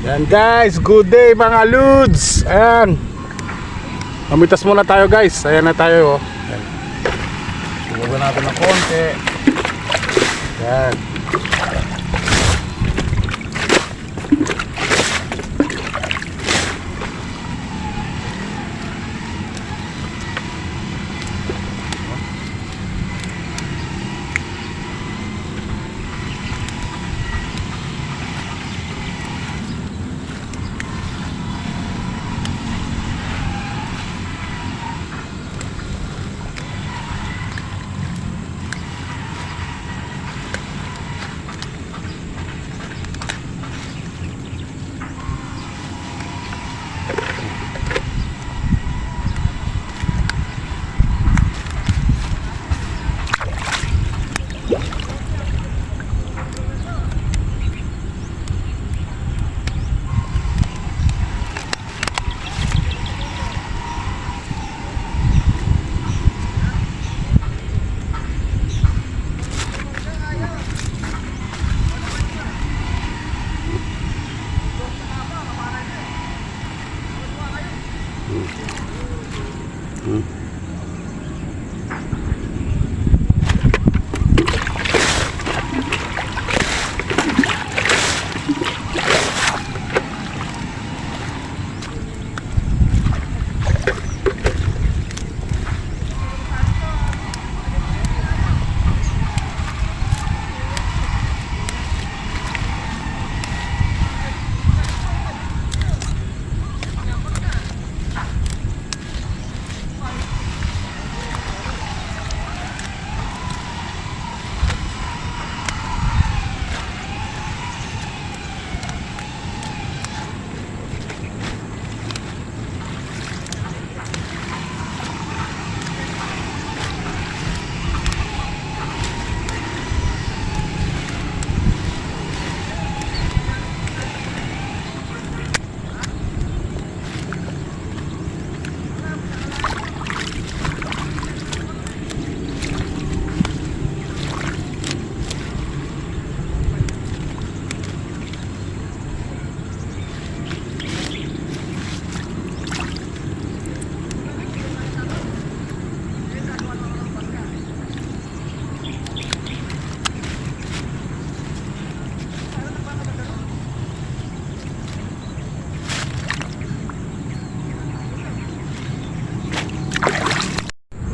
Yan guys, good day mga Lods. Ayan, mamitas muna tayo guys. Ayan na tayo. Ayan. Subukan natin ng konti. Ayan.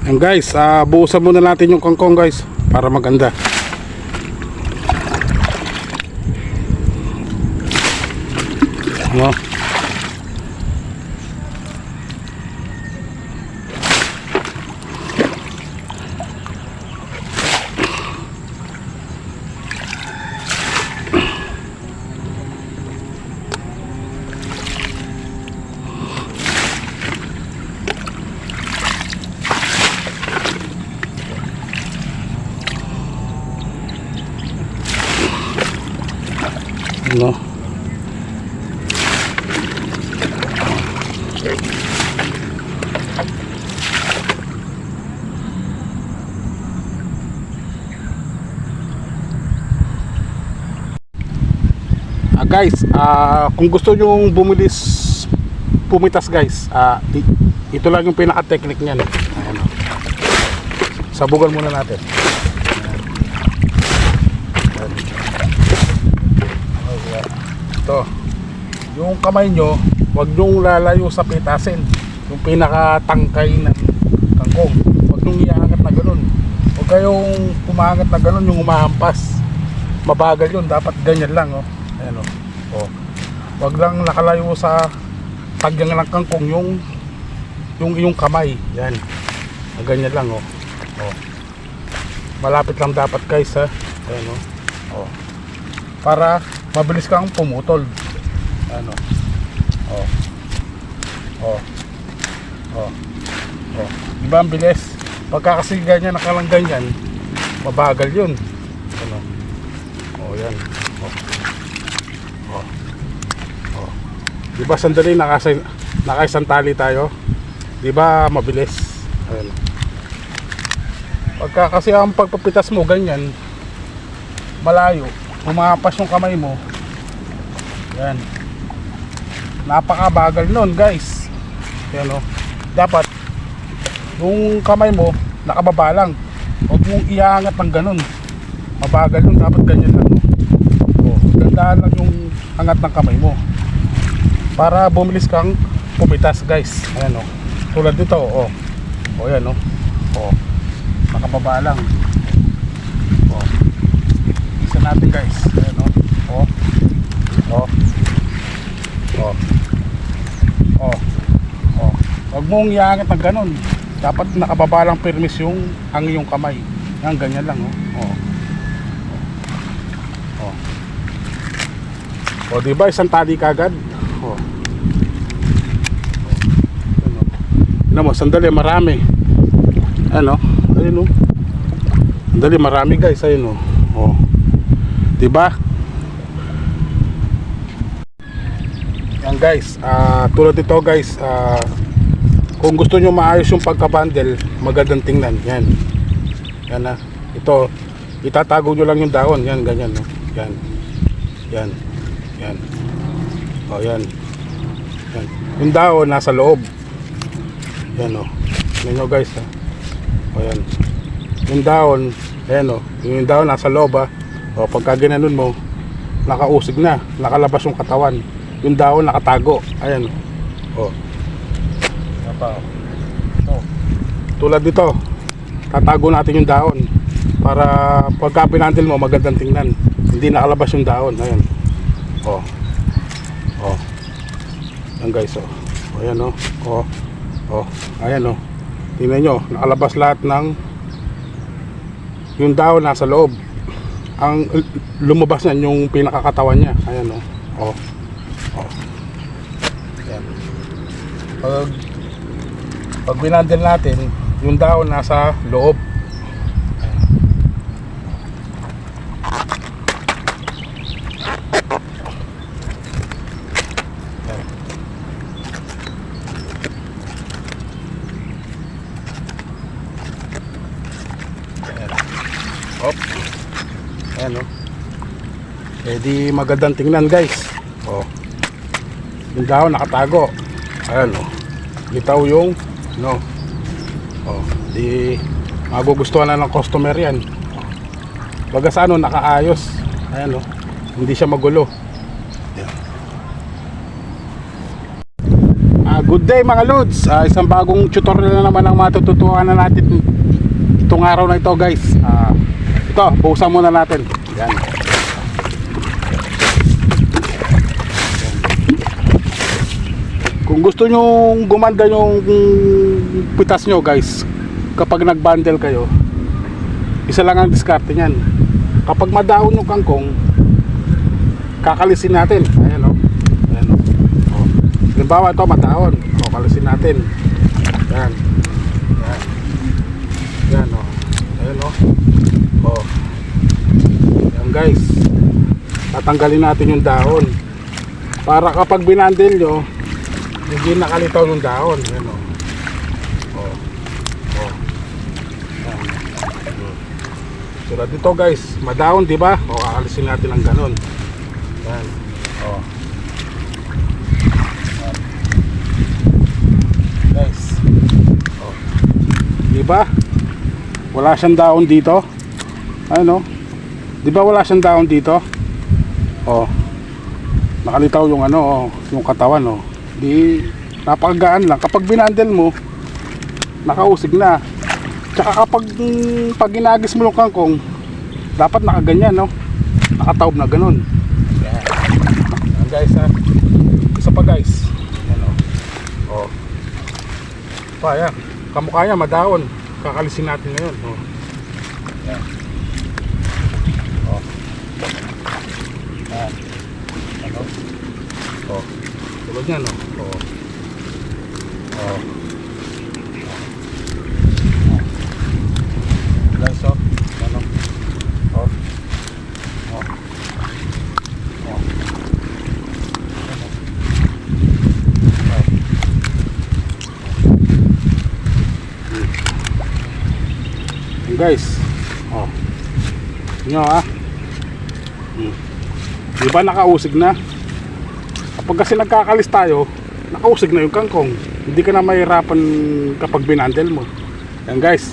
Ayan guys, buusan muna natin yung kangkong guys para maganda. No? No. Guys, kung gusto nyo pumitas guys, ito lang yung pinaka-technique niyan. Ayan, sabugan muna natin. Ito, yung kamay nyo, huwag nyong lalayo sa pitasin, yung pinakatangkay ng kangkong. Huwag nyong iaangat na ganun. Huwag kayong umaangat na ganun, yung umahampas. Mabagal yun, dapat ganyan lang. Oh. Ayan, oh. Huwag lang nakalayo sa tagyang ng kangkong, yung kamay. Yan, ganyan lang. Oh. Oh. Malapit lang dapat guys, ha. Ayan, oh. Para mabilis kang pumutol. Ano? Oh. Oh. Oh. Oh. Diba ang bilis? Pagka kasi ganyan, nakalang ganyan, mabagal yun. Ano? Oh, yan. Oh. Oh. Oh. Diba sandali nakaisantali tayo? Diba mabilis? Ayan. Pagka kasi ang pagpapitas mo ganyan, malayo, pumapas yung kamay mo. Yan. napakabagal nun guys. Yan o. Dapat yung kamay mo nakababa lang. Huwag mong iangat ng ganun. Mabagal yun, dapat ganyan lang. O, gandaan lang yung angat ng kamay mo para bumilis kang pumitas guys. Ayan o. Tulad dito o. O yan o. O. Nakababa lang. O. Isa natin guys. Ayan o. O. O. O. O. O. Huwag mong iangat ng ganun. Dapat nakababa lang permis yung ang iyong kamay. Yan, ganyan lang o. O. O. O, diba isang tali kagad? O. Ano mo, sandali marami. Ano? Ayun o. Sandali marami guys, ayun o. O. Diba? Yan guys, tulad ito guys, kung gusto nyo maayos yung pagka-bundle, magandang tingnan. Yan. Yan na. Ito, itatago nyo lang yung dahon. Yan, ganyan. No? Yan. Yan. Yan. O, yan. Yan. Yung dahon nasa loob. Yan o. Yan nyo guys. Ha? O, yan. Yung dahon, ayan o. Yung dahon nasa loob ha. O, pagka ginanon mo, nakausig na. Nakalabas yung katawan. Yung dahon nakatago. Ayan o. O. So, tulad dito, tatago natin yung dahon para pagka pinandil mo magandang tingnan, hindi nakalabas yung dahon. Ayan. Oh. Oh. Yan guys, oh. Oh, ayan oh. Oh. Oh. Ayan oh. Tingnan nyo, nakalabas lahat ng yung dahon nasa loob. Ang lumabas na yung pinakakatawan niya. Ayan oh. Oh. Oh. Ayan. Pag binandil natin, yung dahon nasa loob. Hop. Ayan o. Eh di magandang tingnan guys. Oh. Yung dahon nakatago. Ayan o. Bitaw yung no. Oh, di magugustuhan na ng customer yan. Baga sa ano, nakaayos. Ayan oh. Hindi siya magulo. Good day mga lods. Isang bagong tutorial na naman ang matututuhan na natin itong araw na ito guys. Ito, bukasan muna natin. Yan. Kung gusto nyo gumanda yung pitas nyo guys, kapag nag-bundle kayo, isa lang ang diskarte nyan. Kapag madaon yung kangkong, kakalisin natin. Ayan o. Ayan o. O. Halimbawa ito madaon. O, kalisin natin. Ayan. Ayan. Ayan o. Ayan o. O. Ayan guys. Tatanggalin natin yung dahon. Para kapag binandel nyo, hindi nakalitaw yung dahon. Ayan o. O. O. Ayan. Tulad dito guys, madahon diba? O, kakalisin natin ng ganon. Ayan. O. Ayan. Guys. O. Diba? Wala siyang dahon dito. Ayan o. Diba wala siyang dahon dito? O. Nakalitaw yung ano, o, yung katawan o. Di napakagaan lang. Kapag binandel mo, nakausig na. Tsaka kapag pag ginagis mo yung kangkong, dapat nakaganyan, no? Nakataob na ganun. Yan. Yan guys, ha? Isa pa guys. Yan o. O. Pa, yan. Kamukha yan, madaon. Kakalisin natin ngayon. O. Yan. O. Yan. Ano? O. Tulad yan, no? O. O. Guys, o. Ano? O. O. O. Guys, oh, nyo ha, di ba nakausig na? Kapag kasi nagkakalis tayo, nakausig na yung kangkong. Hindi ka na mahirapan kapag binandel mo. Yan guys.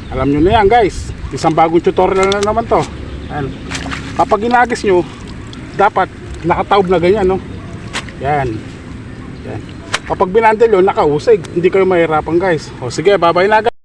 Alam nyo na yan guys. Isang bagong tutorial na naman to. Ayan. Kapag inagis nyo, dapat nakataob na ganyan, no? Yan. Yan. Kapag binandel yun, nakausig. Hindi kayo mahirapan guys. O sige, bye-bye na guys.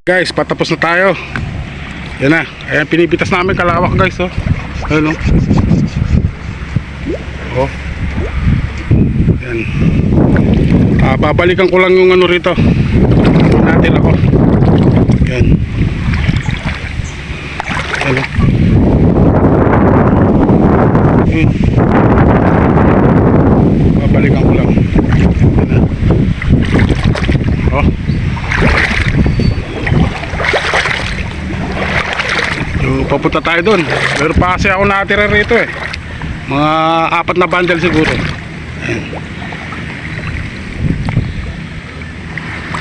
Guys, patapos na tayo. Yan na. Ayan, pinipitas namin kalawak guys, oh. Ayun, oh. Oh. Yan. Babalikan ko lang yung ano rito. Natin ako. Yan. Yan, oh. Yan. Babalikan ko lang. Yan na. Oh. Papunta tayo doon. Pero pa kasi ako natira rito eh. Mga 4 na bundle siguro. Ayan.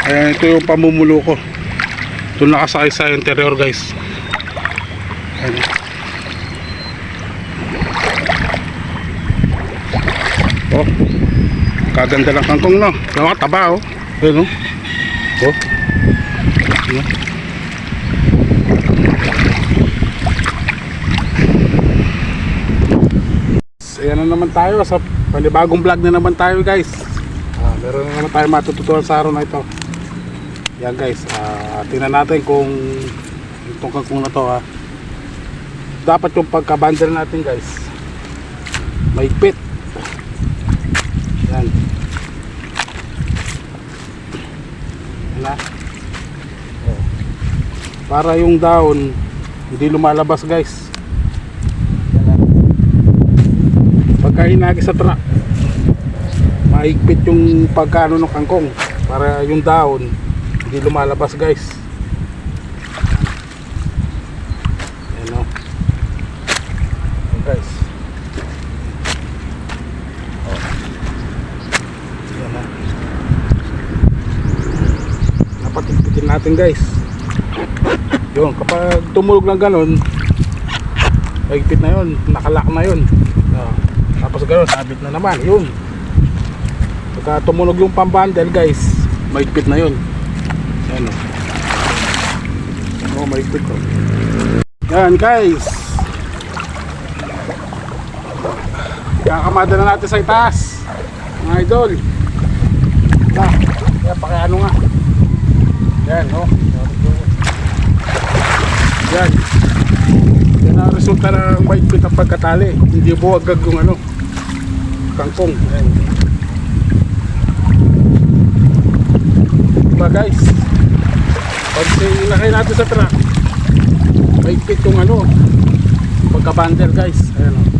Ayan, ito yung pamumulo ko. Doon nakasakay sa interior guys. Ayan. Oh, kaganda ng kangkong, no? Yung taba, oh. Ayan, oh. Oh. Ayan. Ayan na naman tayo sa panibagong vlog na naman tayo guys. Meron na naman tayo matututuan sa araw na ito. Yan guys, tingnan natin kung itong kangkong na to dapat yung pagka-bundle natin guys maigpit. Yan. Yan na. Para yung dahon hindi lumalabas guys. Pagka hinagi sa truck, maigpit yung pagkano ng kangkong para yung dahon hindi lumalabas guys. Ayan, o. Ayan guys. Ayan, o. Dapat igpitin natin guys. Yun, kapag tumulog ng ganon, maigpit na yun, nakalak na yun. Tapos gano'n, sabit na naman, yun. Pagka tumunog yung pambundle guys, maigpit na yun. Yan o. Maigpit o. Yan guys. Kakamada na natin sa itaas, mga idol. Kaya pakiano nga. Yan o. Yan. Yan ang resulta ng maigpit ang pagkatali. Hindi buwagag yung ano, kangkong. Ayan. Diba guys? Pag sinakay natin sa truck, maigpit yung ano, pagka-bundle guys. Ayan o.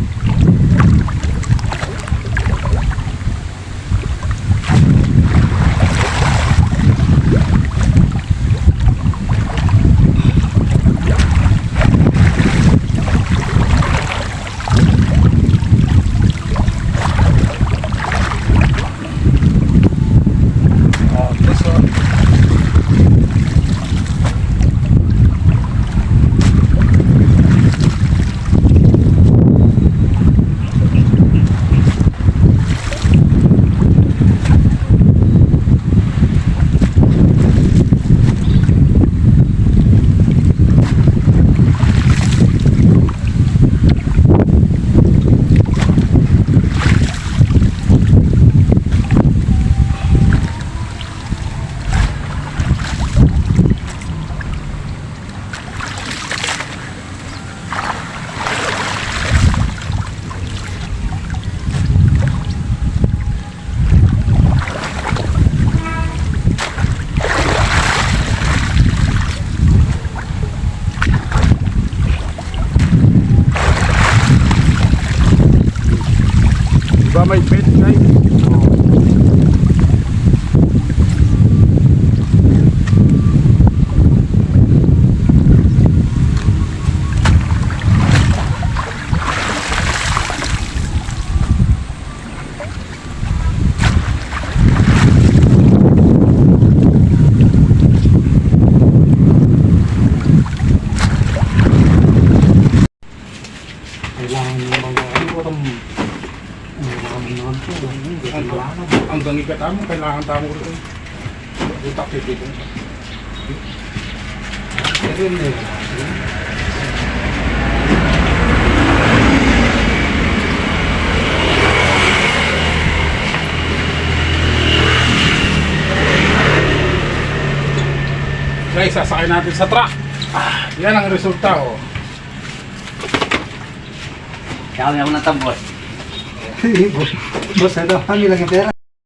Diba may bed guys? Kailangan yung mga Hanggang ikata mo, kailangan tamo rin. Butak titip. pero hindi. Guys, sasakay natin sa truck. Yan ang resulta oh. Kaya ako ng tambos. Boss, ano kami lang yung pera?